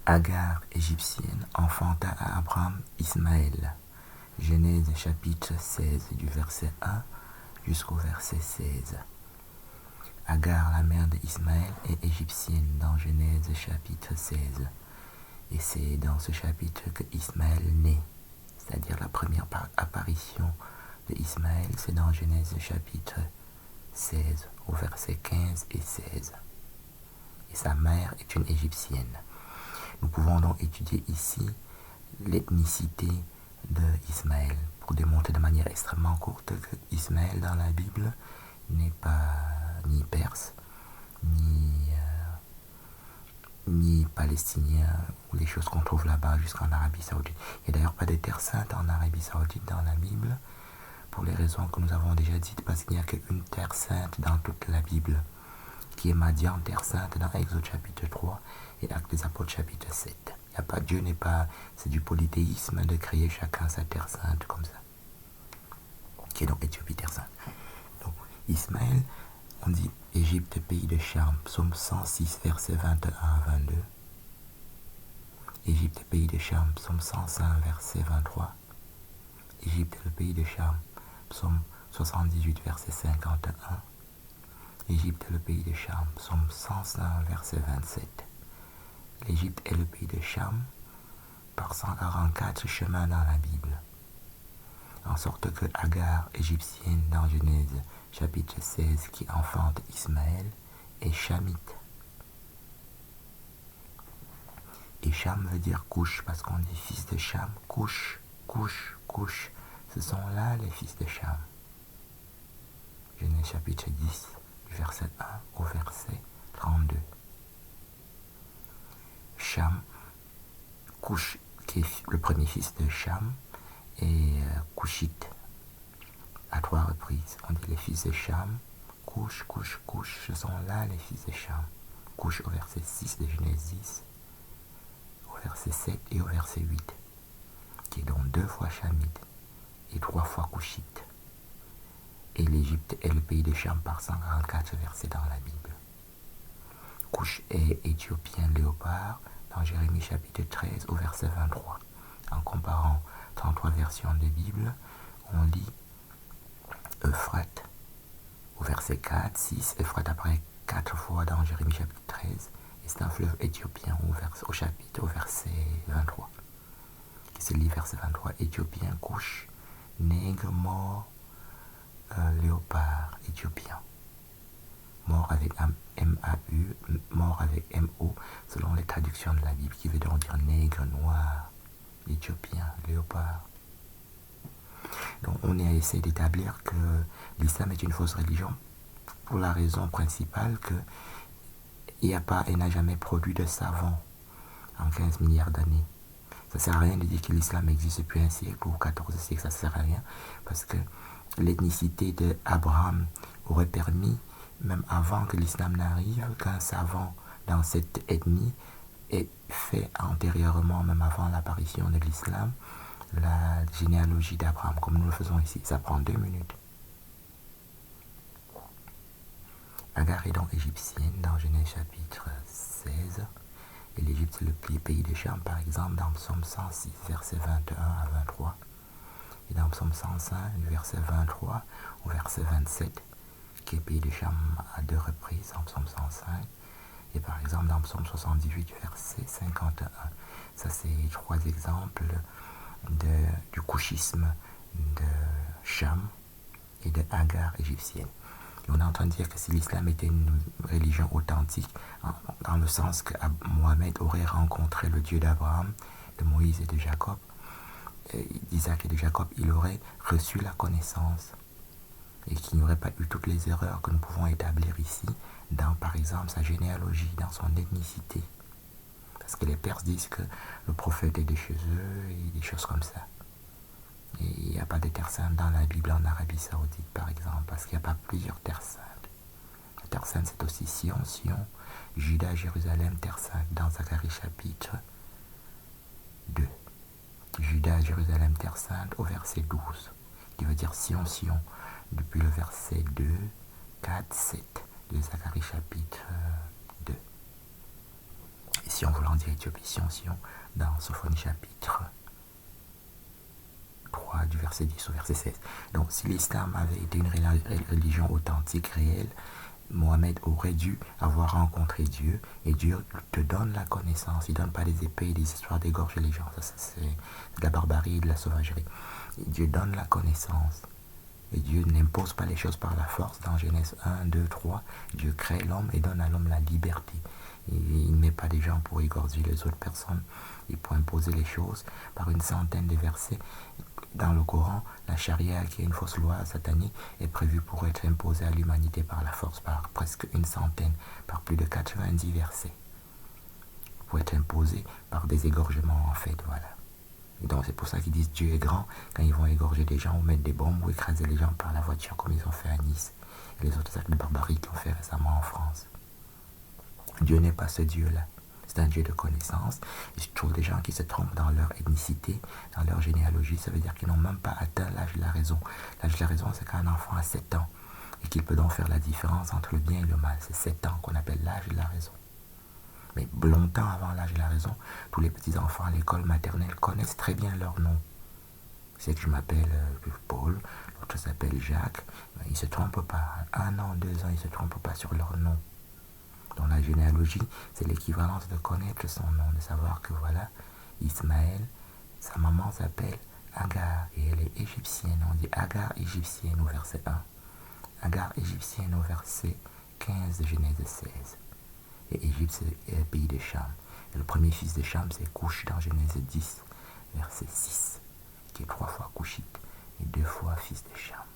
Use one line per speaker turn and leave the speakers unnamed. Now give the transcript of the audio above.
Agar, égyptienne, enfanta à Abraham Ismaël. Genèse chapitre 16 du verset 1 jusqu'au verset 16. Agar, la mère d'Ismaël, est égyptienne dans Genèse chapitre 16. Et c'est dans ce chapitre que Ismaël naît, c'est-à-dire la première apparition de Ismaël, c'est dans Genèse chapitre 16 au verset 15 et 16. Et sa mère est une égyptienne. Nous pouvons donc étudier ici l'ethnicité d'Ismaël pour démontrer de manière extrêmement courte que Ismaël dans la Bible n'est pas ni perse, ni palestinien, ou les choses qu'on trouve là-bas jusqu'en Arabie Saoudite. Il n'y a d'ailleurs pas de terre sainte en Arabie Saoudite dans la Bible, pour les raisons que nous avons déjà dites, parce qu'il n'y a qu'une terre sainte dans toute la Bible, qui est Madian, terre sainte dans Exode chapitre 3 et Actes des Apôtres chapitre 7. Il n'y a pas, Dieu n'est pas, c'est du polythéisme de créer chacun sa terre sainte comme ça, qui est donc Éthiopie, terre sainte. Donc Ismaël, on dit Égypte, pays de Cham, psaume 106, versets 21 à 22. Égypte, pays de Cham, psaume 105, verset 23. Égypte, le pays de Cham, psaume 78, verset 51. Égypte est le pays de Cham, psaume 105, verset 27. L'Égypte est le pays de Cham, par 144 chemins dans la Bible. En sorte que Agar, égyptienne, dans Genèse chapitre 16, qui enfante Ismaël, est chamite. Et Cham veut dire couche, parce qu'on dit fils de Cham, couche, couche, couche. Ce sont là les fils de Cham. Genèse chapitre 10, du verset 1 au verset 32. Cham, Couche, qui est le premier fils de Cham, et Couchite, à 3 reprises. On dit les fils de Cham, Couche, Couche, Couche, ce sont là les fils de Cham. Couche au verset 6 de Genèse 10, au verset 7 et au verset 8, qui est donc 2 fois Chamite et 3 fois Couchite. Et l'Égypte est le pays de Cham par 144 versets dans la Bible. Couche est éthiopien léopard dans Jérémie chapitre 13 au verset 23. En comparant 33 versions de Bible, on lit Euphrate au verset 4, 6, Euphrate apparaît 4 fois dans Jérémie chapitre 13, et c'est un fleuve éthiopien au verset 23. Et c'est le verset 23, éthiopien, couche, nègre, mort, léopard, éthiopien. Mort avec M-A-U, mort avec M-O, selon les traductions de la Bible, qui veut donc dire nègre, noir, éthiopien, léopard. Donc on essaie d'établir que l'islam est une fausse religion pour la raison principale que il n'a jamais produit de savants en 15 milliards d'années. Ça ne sert à rien de dire que l'islam existe depuis un siècle ou 14 siècles, ça ne sert à rien, parce que l'ethnicité d'Abraham aurait permis, même avant que l'islam n'arrive, qu'un savant dans cette ethnie ait fait antérieurement, même avant l'apparition de l'islam, la généalogie d'Abraham, comme nous le faisons ici. Ça prend 2 minutes. Agar est donc égyptienne dans Genèse chapitre 16. Et l'Égypte, c'est le pays de Cham, par exemple, dans Psaume 106, versets 21 à 23. Et dans Psaume 105, du verset 23 au verset 27, qui est pays de Cham à 2 reprises, en Psaume 105. Et par exemple, dans Psaume 78, du verset 51. Ça, c'est 3 exemples du couchisme de Cham et de Agar égyptienne. Et on entend dire que si l'islam était une religion authentique, dans le sens que Mohamed aurait rencontré le Dieu d'Abraham, de Moïse et de Jacob, d'Isaac et de Jacob, il aurait reçu la connaissance et qu'il n'y aurait pas eu toutes les erreurs que nous pouvons établir ici dans, par exemple, sa généalogie, dans son ethnicité. Parce que les Perses disent que le prophète est de chez eux et des choses comme ça. Et il n'y a pas de terre sainte dans la Bible en Arabie Saoudite, par exemple, parce qu'il n'y a pas plusieurs terres saintes. La terre sainte, c'est aussi Sion, Juda, Jérusalem, terre sainte, dans Zacharie chapitre 2. Juda, Jérusalem, terre sainte, au verset 12, qui veut dire Sion, depuis le verset 2, 4, 7 de Zacharie chapitre 2. Sion voulant dire Éthiopie, Sion, dans Sophonie chapitre 3 du verset 10 au verset 16. Donc si l'islam avait été une religion authentique, réelle, Mohamed aurait dû avoir rencontré Dieu, et Dieu te donne la connaissance. Il ne donne pas des épées et des histoires d'égorger les gens. Ça, c'est de la barbarie et de la sauvagerie. Et Dieu donne la connaissance. Et Dieu n'impose pas les choses par la force. Dans Genèse 1, 2, 3, Dieu crée l'homme et donne à l'homme la liberté. Et il ne met pas des gens pour égorger les autres personnes. Il peut imposer les choses par une centaine de versets. Dans le Coran, la charia, qui est une fausse loi satanique, est prévue pour être imposée à l'humanité par la force, par presque une centaine, par plus de 90 versets. Pour être imposée par des égorgements, en fait, voilà. Et donc c'est pour ça qu'ils disent Dieu est grand quand ils vont égorger des gens ou mettre des bombes ou écraser les gens par la voiture comme ils ont fait à Nice et les autres actes de barbarie qu'ils ont fait récemment en France. Dieu n'est pas ce Dieu-là. C'est un Dieu de connaissance. Et je trouve des gens qui se trompent dans leur ethnicité, dans leur généalogie. Ça veut dire qu'ils n'ont même pas atteint l'âge de la raison. L'âge de la raison, c'est quand un enfant a 7 ans et qu'il peut donc faire la différence entre le bien et le mal. C'est 7 ans qu'on appelle l'âge de la raison. Mais longtemps avant l'âge de la raison, tous les petits-enfants à l'école maternelle connaissent très bien leur nom. C'est que je m'appelle Paul, l'autre s'appelle Jacques. Ils ne se trompent pas. 1 an, 2 ans, ils ne se trompent pas sur leur nom. Dans la généalogie, c'est l'équivalence de connaître son nom, de savoir que voilà, Ismaël, sa maman s'appelle Agar et elle est égyptienne. On dit Agar égyptienne au verset 1. Agar égyptienne au verset 15 de Genèse 16. Et Égypte, c'est le pays de Cham. Et le premier fils de Cham, c'est Couche dans Genèse 10, verset 6, qui est 3 fois Couchite et 2 fois fils de Cham.